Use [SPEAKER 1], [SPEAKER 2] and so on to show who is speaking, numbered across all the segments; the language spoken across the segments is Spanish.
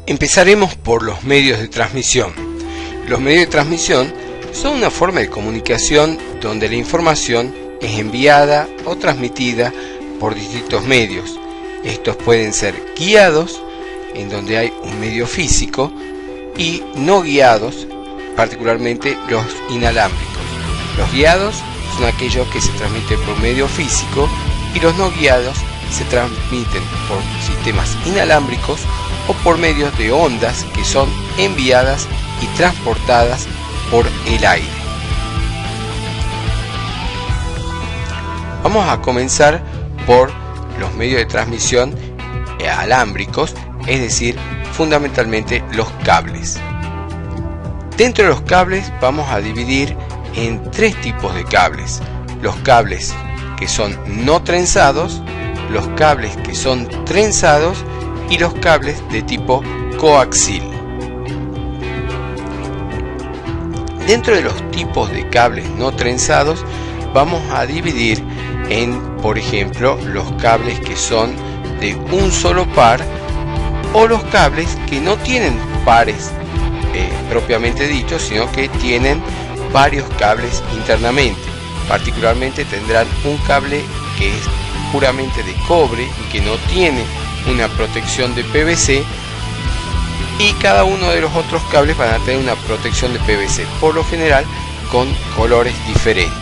[SPEAKER 1] Empezaremos por los medios de transmisión. Los medios de transmisión son una forma de comunicación donde la información es enviada o transmitida por distintos medios. Estos pueden ser guiados, en donde hay un medio físico, y no guiados, particularmente los inalámbricos. Los guiados son aquellos que se transmiten por medio físico y los no guiados se transmiten por sistemas inalámbricos o por medios de ondas que son enviadas y transportadas por el aire. Vamos a comenzar por los medios de transmisión alámbricos, es decir, fundamentalmente los cables. Dentro de los cables vamos a dividir en tres tipos de cables: los cables que son no trenzados, los cables que son trenzados y los cables de tipo coaxil. Dentro de los tipos de cables no trenzados vamos a dividir en, por ejemplo, los cables que son de un solo par o los cables que no tienen pares propiamente dichos, sino que tienen varios cables internamente. Particularmente tendrán un cable que es puramente de cobre y que no tiene una protección de PVC, y cada uno de los otros cables van a tener una protección de PVC, por lo general con colores diferentes.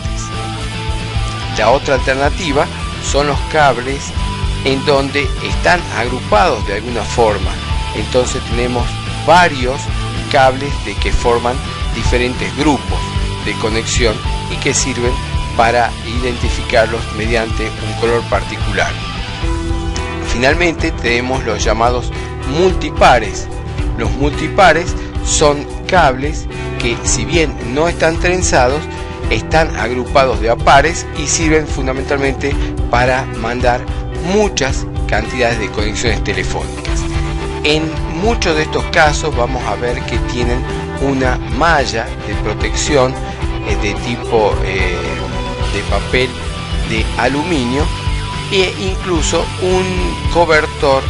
[SPEAKER 1] La otra alternativa son los cables en donde están agrupados de alguna forma. Entonces tenemos varios cables que forman diferentes grupos de conexión y que sirven para identificarlos mediante un color particular. Finalmente tenemos los llamados multipares. Los multipares son cables que, si bien no están trenzados, están agrupados de a pares y sirven fundamentalmente para mandar muchas cantidades de conexiones telefónicas. En muchos de estos casos vamos a ver que tienen una malla de protección de tipo de papel de aluminio e incluso un cobertor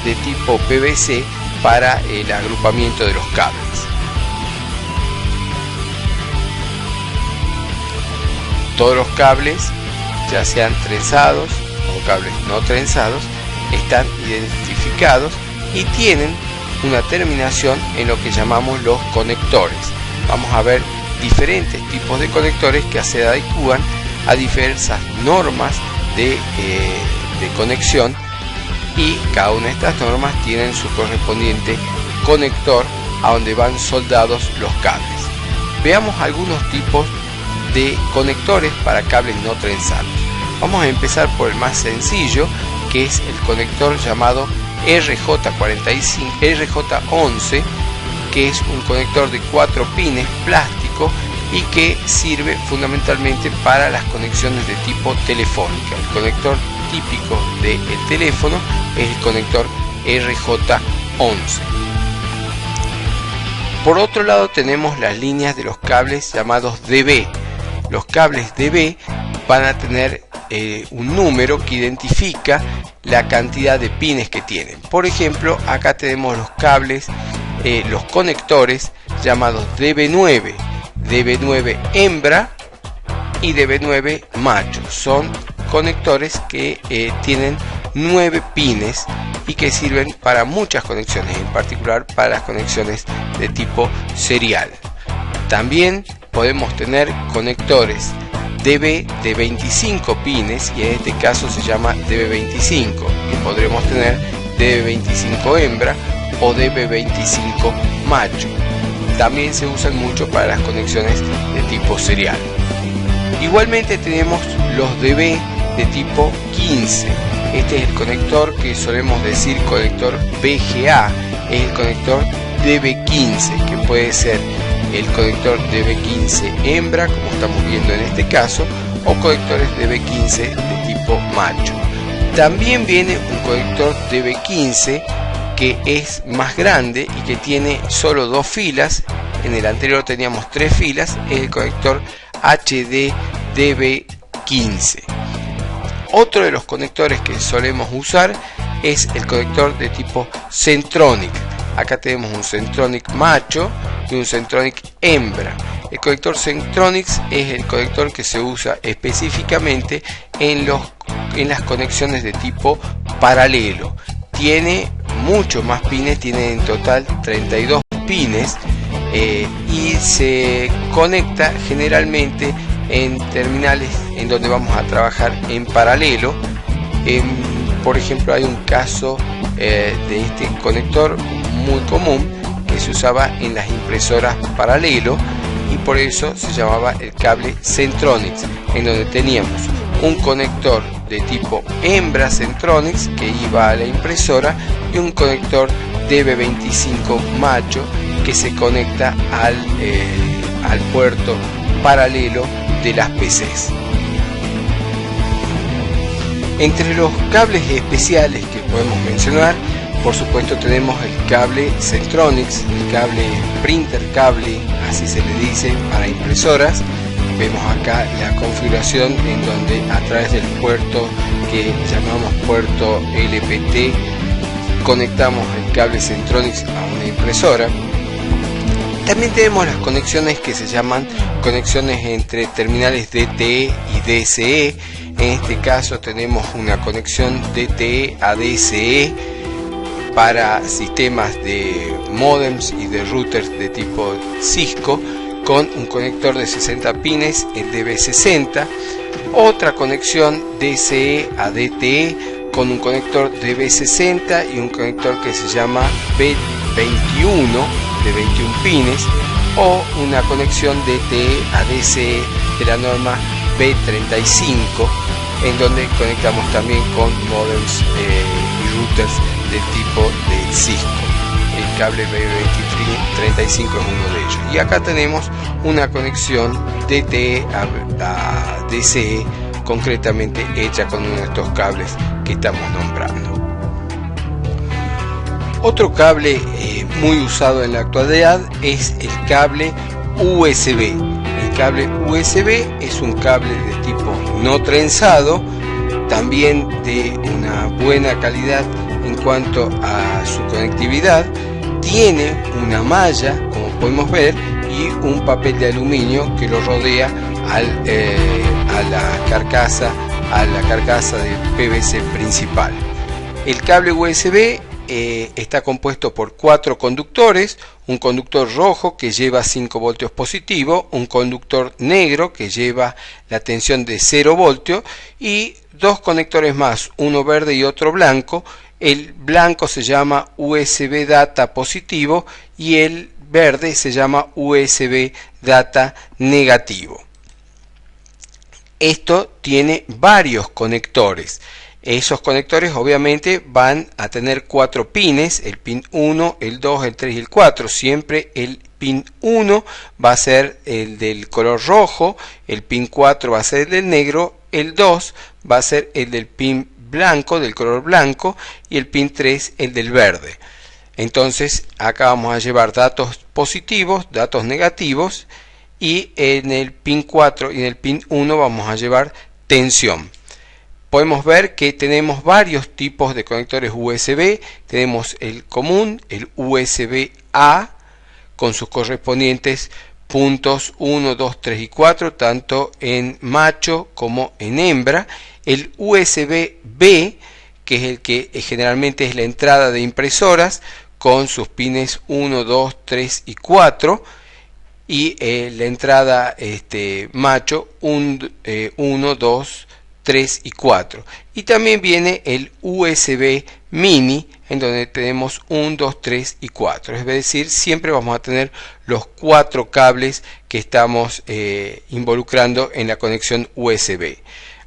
[SPEAKER 1] de tipo PVC para el agrupamiento de los cables. Todos los cables, ya sean trenzados o cables no trenzados, están identificados y tienen una terminación en lo que llamamos los conectores. Vamos a ver diferentes tipos de conectores que se adecúan a diversas normas de conexión, y cada una de estas normas tienen su correspondiente conector a donde van soldados los cables. Veamos algunos tipos de conectores para cables no trenzados. Vamos a empezar por el más sencillo, que es el conector llamado RJ11, que es un conector de 4 pines plástico y que sirve fundamentalmente para las conexiones de tipo telefónica. El conector típico del teléfono es el conector RJ11. Por otro lado tenemos las líneas de los cables llamados DB. Los cables DB van a tener un número que identifica la cantidad de pines que tienen. Por ejemplo, acá tenemos los cables, los conectores llamados DB9, DB9 hembra y DB9 macho. Son conectores que tienen 9 pines y que sirven para muchas conexiones, en particular para las conexiones de tipo serial. También podemos tener conectores DB de 25 pines, y en este caso se llama DB25, y podremos tener DB25 hembra o DB25 macho. También se usan mucho para las conexiones de tipo serial. Igualmente tenemos los DB de tipo 15. Este es el conector que solemos decir conector VGA, es el conector DB15, que puede ser el conector DB15 hembra, como estamos viendo en este caso, o conectores DB15 de tipo macho. También viene un conector DB15 que es más grande y que tiene solo 2 filas. En el anterior teníamos 3 filas, es el conector HD DB15. Otro de los conectores que solemos usar es el conector de tipo Centronic. Acá tenemos un Centronic macho y un Centronic hembra. El conector Centronics es el conector que se usa específicamente en las conexiones de tipo paralelo. Tiene mucho más pines, tiene en total 32 pines y se conecta generalmente en terminales en donde vamos a trabajar en paralelo. Por ejemplo, hay un caso de este conector muy común que se usaba en las impresoras paralelo, y por eso se llamaba el cable Centronics, en donde teníamos un conector de tipo hembra Centronics que iba a la impresora y un conector DB25 macho que se conecta al puerto paralelo de las PCs. Entre los cables especiales que podemos mencionar, por supuesto tenemos el cable Centronics, el cable printer cable, así se le dice, para impresoras. Vemos acá la configuración en donde a través del puerto que llamamos puerto LPT conectamos el cable Centronics a una impresora. También tenemos las conexiones que se llaman conexiones entre terminales DTE y DSE. En este caso tenemos una conexión DTE a DSE para sistemas de modems y de routers de tipo Cisco, con un conector de 60 pines, el DB60. Otra conexión DSE a DTE con un conector DB60 y un conector que se llama B21 de 21 pines, o una conexión DTE a DSE de la norma B35, en donde conectamos también con modems y routers del tipo de Cisco. El cable B35 es uno de ellos. Y acá tenemos una conexión DTE a DSE, concretamente hecha con uno de estos cables que estamos nombrando. Otro cable muy usado en la actualidad es el cable USB. El cable USB es un cable de tipo no trenzado, también de una buena calidad en cuanto a su conectividad. Tiene una malla, como podemos ver, y un papel de aluminio que lo rodea a la carcasa de PVC principal. El cable USB está compuesto por 4 conductores: un conductor rojo que lleva 5 voltios positivo, un conductor negro que lleva la tensión de 0 voltios y 2 conectores más, uno verde y otro blanco. El blanco se llama USB data positivo y el verde se llama USB data negativo. Esto tiene varios conectores. Esos conectores obviamente van a tener 4 pines: el pin 1, el 2, el 3 y el 4. Siempre el pin 1 va a ser el del color rojo, el pin 4 va a ser el del negro, el 2 va a ser el del pin blanco, del color blanco, y el pin 3 el del verde. Entonces acá vamos a llevar datos positivos, datos negativos, y en el pin 4 y en el pin 1 vamos a llevar tensión. Podemos ver que tenemos varios tipos de conectores USB. Tenemos el común, el USB-A, con sus correspondientes puntos 1, 2, 3 y 4, tanto en macho como en hembra. El USB-B, que es el que generalmente es la entrada de impresoras, con sus pines 1, 2, 3 y 4. Y la entrada macho 1, 2, 3 y 4. Y también viene el USB mini, en donde tenemos 1, 2, 3 y 4. Es decir, siempre vamos a tener los 4 cables que estamos involucrando en la conexión USB.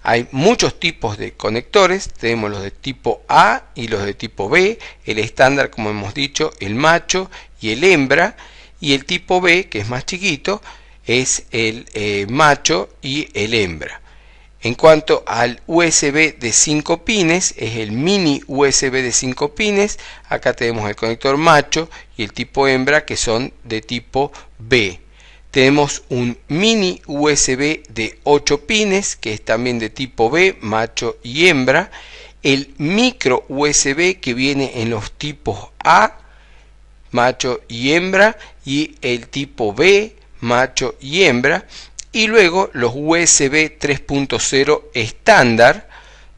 [SPEAKER 1] Hay muchos tipos de conectores. Tenemos los de tipo A y los de tipo B. El estándar, como hemos dicho, el macho y el hembra. Y el tipo B, que es más chiquito, es el macho y el hembra. En cuanto al USB de 5 pines, es el mini USB de 5 pines. Acá tenemos el conector macho y el tipo hembra, que son de tipo B. Tenemos un mini USB de 8 pines, que es también de tipo B, macho y hembra. El micro USB, que viene en los tipos A, macho y hembra, y el tipo B, macho y hembra, y luego los USB 3.0 estándar,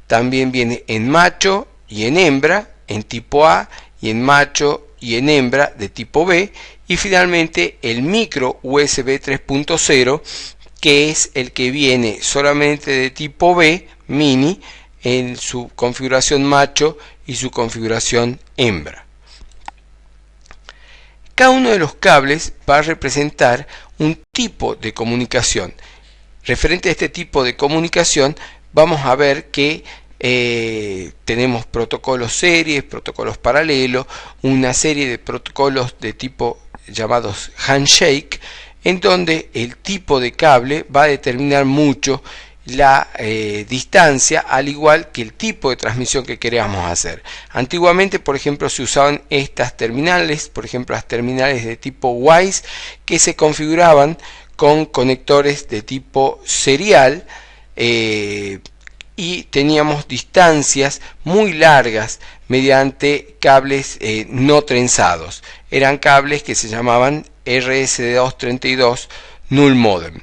[SPEAKER 1] también viene en macho y en hembra, en tipo A, y en macho y en hembra de tipo B, y finalmente el micro USB 3.0, que es el que viene solamente de tipo B, mini, en su configuración macho y su configuración hembra. Cada uno de los cables va a representar un tipo de comunicación. Referente a este tipo de comunicación, vamos a ver que tenemos protocolos series, protocolos paralelos, una serie de protocolos de tipo llamados handshake, en donde el tipo de cable va a determinar mucho la distancia, al igual que el tipo de transmisión que queramos hacer. Antiguamente, por ejemplo, se usaban estas terminales, por ejemplo las terminales de tipo WISE, que se configuraban con conectores de tipo serial, y teníamos distancias muy largas mediante cables no trenzados. Eran cables que se llamaban RS232 Null Modem.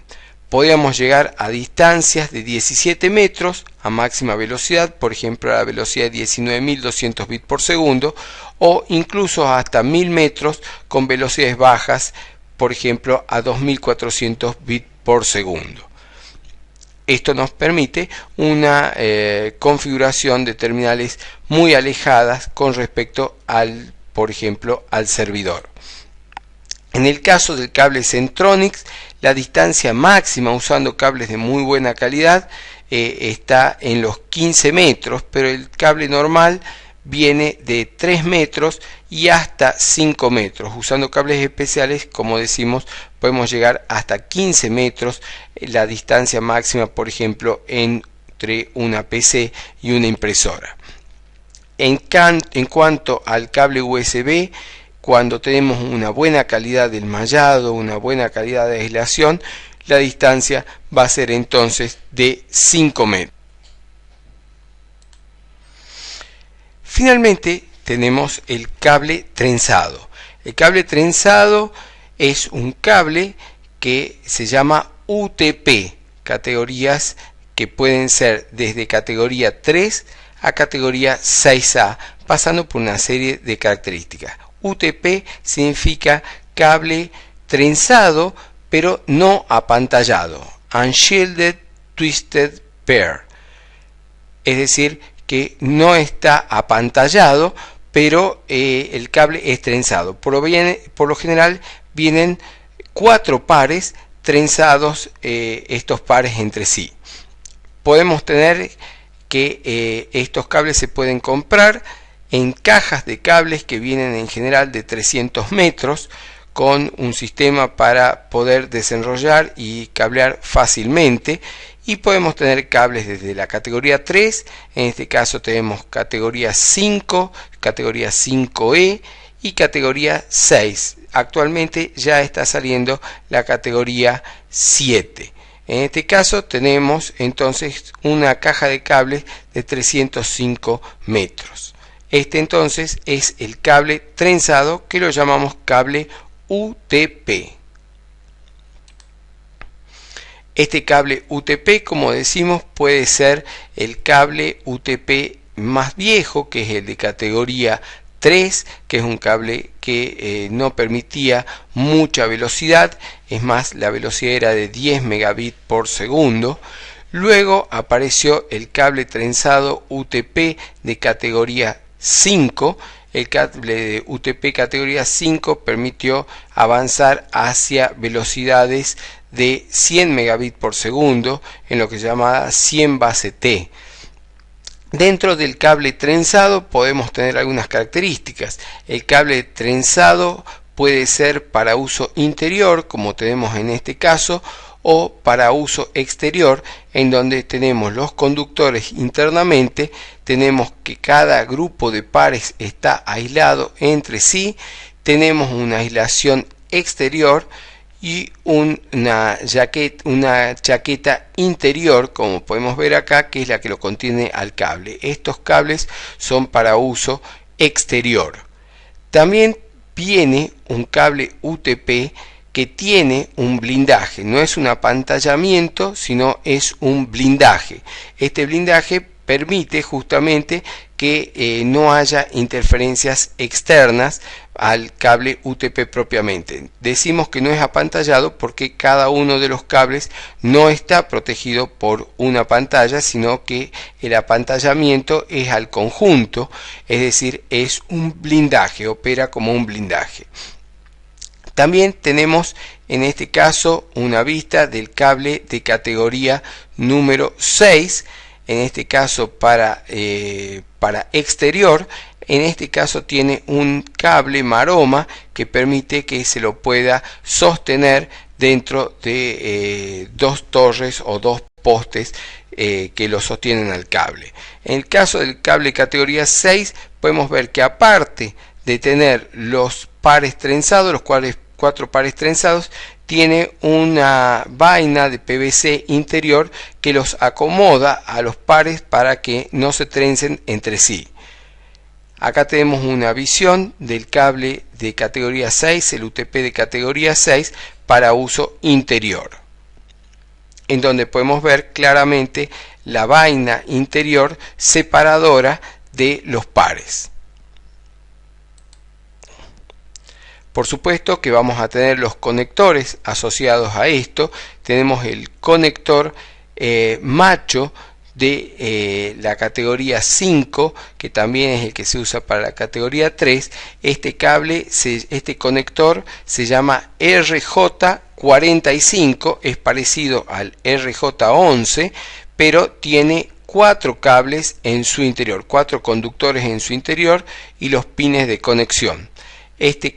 [SPEAKER 1] Podíamos llegar a distancias de 17 metros a máxima velocidad, por ejemplo a la velocidad de 19.200 bits por segundo, o incluso hasta 1000 metros con velocidades bajas, por ejemplo a 2400 bits por segundo. Esto nos permite una configuración de terminales muy alejadas con respecto al, por ejemplo, al servidor. En el caso del cable Centronics, la distancia máxima usando cables de muy buena calidad está en los 15 metros, pero el cable normal viene de 3 metros y hasta 5 metros. Usando cables especiales, como decimos, podemos llegar hasta 15 metros, la distancia máxima, por ejemplo, entre una PC y una impresora. En cuanto al cable USB, cuando tenemos una buena calidad del mallado, una buena calidad de aislación, la distancia va a ser entonces de 5 metros. Finalmente tenemos el cable trenzado. El cable trenzado es un cable que se llama UTP, categorías que pueden ser desde categoría 3 a categoría 6A, pasando por una serie de características. UTP significa cable trenzado pero no apantallado, Unshielded Twisted Pair, es decir, que no está apantallado, pero el cable es trenzado. Por lo general vienen 4 pares trenzados, estos pares entre sí. Podemos tener que estos cables se pueden comprar en cajas de cables que vienen en general de 300 metros, con un sistema para poder desenrollar y cablear fácilmente. Y podemos tener cables desde la categoría 3, en este caso tenemos categoría 5, categoría 5E y categoría 6. Actualmente ya está saliendo la categoría 7. En este caso tenemos entonces una caja de cables de 305 metros. Este entonces es el cable trenzado, que lo llamamos cable UTP. Este cable UTP, como decimos, puede ser el cable UTP más viejo, que es el de categoría 3, que es un cable que no permitía mucha velocidad, es más, la velocidad era de 10 megabits por segundo. Luego apareció el cable trenzado UTP de categoría 5. El cable de UTP categoría 5 permitió avanzar hacia velocidades de 100 megabits por segundo, en lo que se llama 100 base T. Dentro del cable trenzado podemos tener algunas características. El cable trenzado puede ser para uso interior, como tenemos en este caso, o para uso exterior, en donde tenemos los conductores internamente. Tenemos que cada grupo de pares está aislado entre sí, tenemos una aislación exterior y una chaqueta interior, como podemos ver acá, que es la que lo contiene al cable. Estos cables son para uso exterior. También viene un cable UTP que tiene un blindaje. No es un apantallamiento, sino es un blindaje. Este blindaje permite justamente que no haya interferencias externas al cable UTP propiamente. Decimos que no es apantallado porque cada uno de los cables no está protegido por una pantalla, sino que el apantallamiento es al conjunto, es decir, es un blindaje, opera como un blindaje. También tenemos en este caso una vista del cable de categoría número 6, en este caso para exterior. En este caso tiene un cable maroma que permite que se lo pueda sostener dentro de dos torres o dos postes que lo sostienen al cable. En el caso del cable categoría 6 podemos ver que aparte de tener los pares trenzados, los cuales 4 pares trenzados, tiene una vaina de PVC interior que los acomoda a los pares para que no se trencen entre sí. Acá tenemos una visión del cable de categoría 6, el UTP de categoría 6 para uso interior, en donde podemos ver claramente la vaina interior separadora de los pares. Por supuesto que vamos a tener los conectores asociados a esto. Tenemos el conector macho de la categoría 5, que también es el que se usa para la categoría 3. Este conector se llama RJ45, es parecido al RJ11, pero tiene 4 cables en su interior, 4 conductores en su interior y los pines de conexión. Este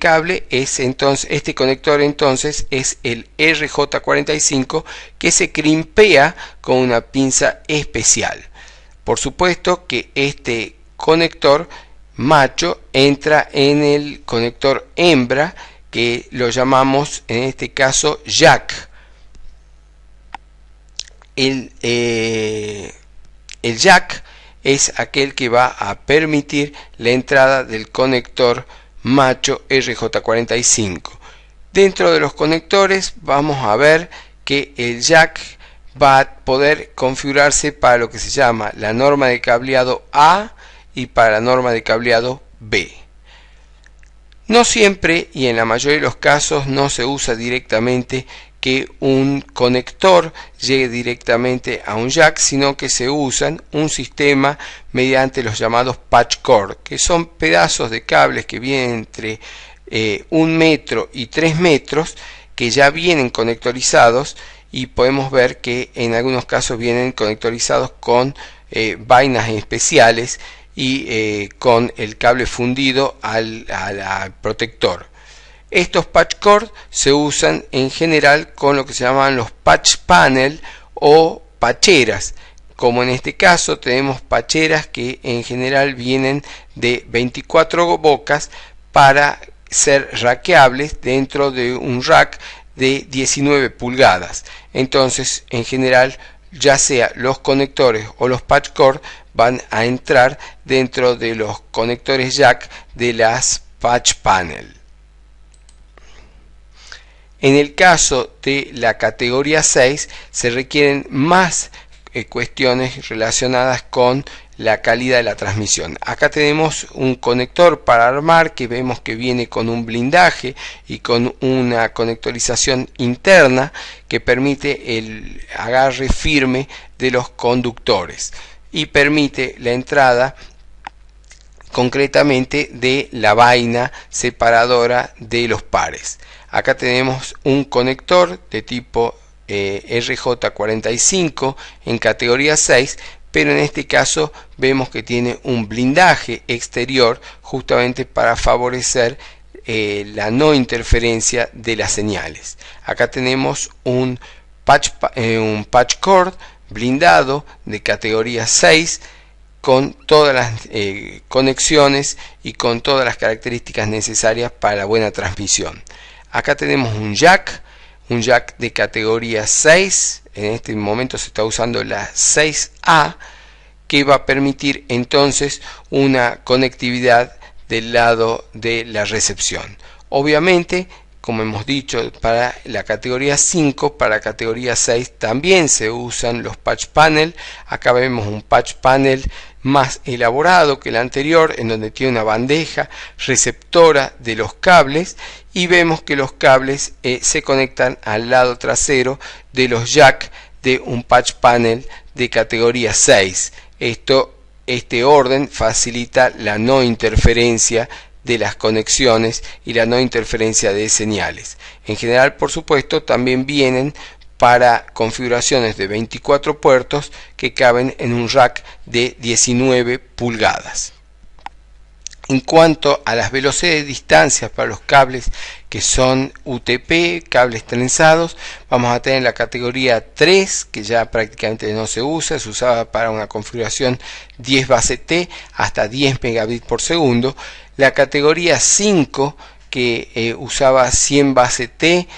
[SPEAKER 1] conector entonces es el RJ45, que se crimpea con una pinza especial. Por supuesto que este conector macho entra en el conector hembra, que lo llamamos en este caso jack. El jack es aquel que va a permitir la entrada del conector macho RJ45. Dentro de los conectores vamos a ver que el jack va a poder configurarse para lo que se llama la norma de cableado A y para la norma de cableado B. No siempre y en la mayoría de los casos no se usa directamente que un conector llegue directamente a un jack, sino que se usan un sistema mediante los llamados patch cord, que son pedazos de cables que vienen entre 1 metro y 3 metros, que ya vienen conectorizados, y podemos ver que en algunos casos vienen conectorizados con vainas especiales y con el cable fundido al protector. Estos patch cord se usan en general con lo que se llaman los patch panel o pacheras, como en este caso tenemos pacheras que en general vienen de 24 bocas para ser rackeables dentro de un rack de 19 pulgadas. Entonces, en general, ya sea los conectores o los patch cord van a entrar dentro de los conectores jack de las patch panel. En el caso de la categoría 6 se requieren más cuestiones relacionadas con la calidad de la transmisión. Acá tenemos un conector para armar que vemos que viene con un blindaje y con una conectorización interna que permite el agarre firme de los conductores y permite la entrada concretamente de la vaina separadora de los pares. Acá tenemos un conector de tipo RJ45 en categoría 6, pero en este caso vemos que tiene un blindaje exterior justamente para favorecer la no interferencia de las señales. Acá tenemos un patch cord blindado de categoría 6 con todas las conexiones y con todas las características necesarias para la buena transmisión. Acá tenemos un jack de categoría 6, en este momento se está usando la 6A, que va a permitir entonces una conectividad del lado de la recepción. Obviamente, como hemos dicho, para la categoría 5, para categoría 6 también se usan los patch panel. Acá vemos un patch panel más elaborado que el anterior, en donde tiene una bandeja receptora de los cables, y vemos que los cables se conectan al lado trasero de los jack de un patch panel de categoría 6. Este orden facilita la no interferencia de las conexiones y la no interferencia de señales. En general, por supuesto, también vienen para configuraciones de 24 puertos que caben en un rack de 19 pulgadas. En cuanto a las velocidades de distancias para los cables que son UTP, cables trenzados, vamos a tener la categoría 3, que ya prácticamente no se usa, se usaba para una configuración 10 base T hasta 10 megabits por segundo. La categoría 5, que usaba 100 base T,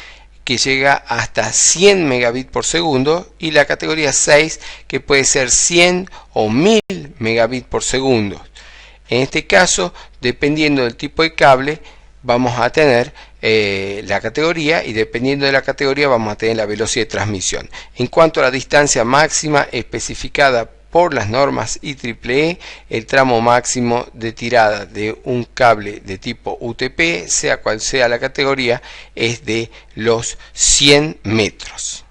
[SPEAKER 1] que llega hasta 100 megabits por segundo, y la categoría 6, que puede ser 100 o 1000 megabits por segundo. En este caso, dependiendo del tipo de cable, vamos a tener la categoría, y dependiendo de la categoría vamos a tener la velocidad de transmisión. En cuanto a la distancia máxima especificada por las normas IEEE, el tramo máximo de tirada de un cable de tipo UTP, sea cual sea la categoría, es de los 100 metros.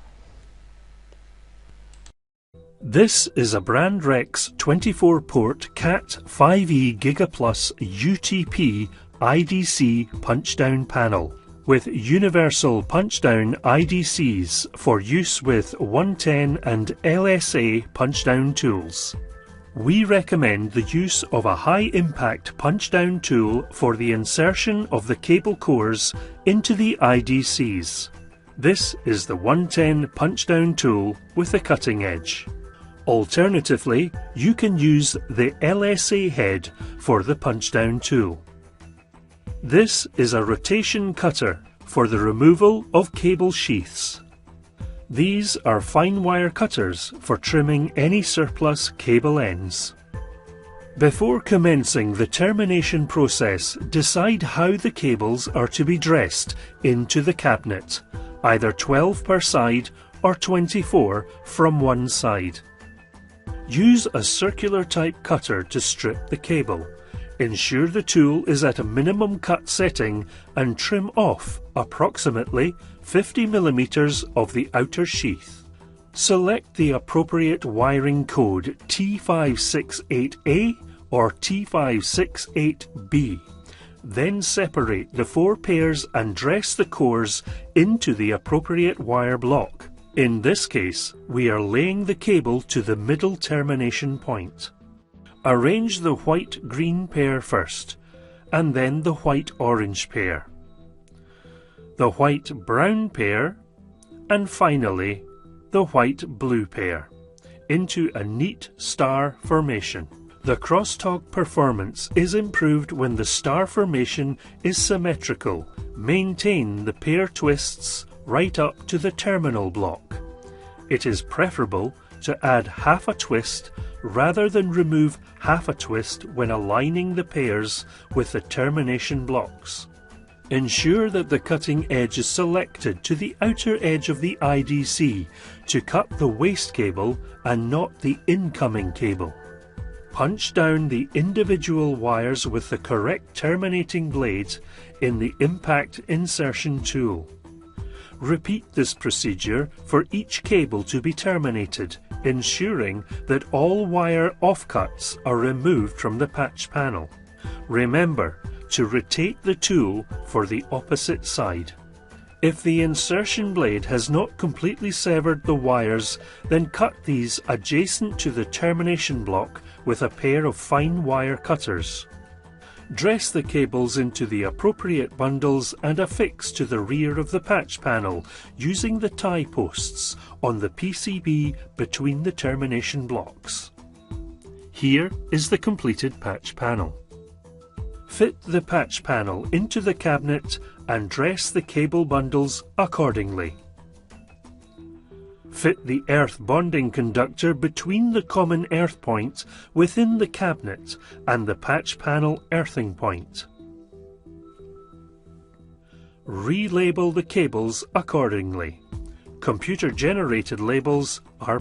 [SPEAKER 2] This is a Brandrex 24-port Cat5e GigaPlus UTP IDC punch-down panel with universal punch-down IDCs for use with 110 and LSA punch-down tools. We recommend the use of a high-impact punch-down tool for the insertion of the cable cores into the IDCs. This is the 110 punch-down tool with a cutting edge. Alternatively, you can use the LSA head for the punch-down tool. This is a rotation cutter for the removal of cable sheaths. These are fine wire cutters for trimming any surplus cable ends. Before commencing the termination process, decide how the cables are to be dressed into the cabinet, either 12 per side or 24 from one side. Use a circular type cutter to strip the cable. Ensure the tool is at a minimum cut setting and trim off approximately 50 mm of the outer sheath. Select the appropriate wiring code T568A or T568B. Then separate the 4 pairs and dress the cores into the appropriate wire block. In this case, we are laying the cable to the middle termination point. Arrange the white-green pair first, and then the white-orange pair, the white-brown pair, and finally the white-blue pair, into a neat star formation. The crosstalk performance is improved when the star formation is symmetrical. Maintain the pair twists right up to the terminal block. It is preferable to add half a twist rather than remove half a twist when aligning the pairs with the termination blocks. Ensure that the cutting edge is selected to the outer edge of the IDC to cut the waste cable and not the incoming cable. Punch down the individual wires with the correct terminating blade in the impact insertion tool. Repeat this procedure for each cable to be terminated, ensuring that all wire offcuts are removed from the patch panel. Remember to rotate the tool for the opposite side. If the insertion blade has not completely severed the wires, then cut these adjacent to the termination block with a pair of fine wire cutters. Dress the cables into the appropriate bundles and affix to the rear of the patch panel using the tie posts on the PCB between the termination blocks. Here is the completed patch panel. Fit the patch panel into the cabinet and dress the cable bundles accordingly. Fit the earth bonding conductor between the common earth point within the cabinet and the patch panel earthing point. Relabel the cables accordingly. Computer-generated labels are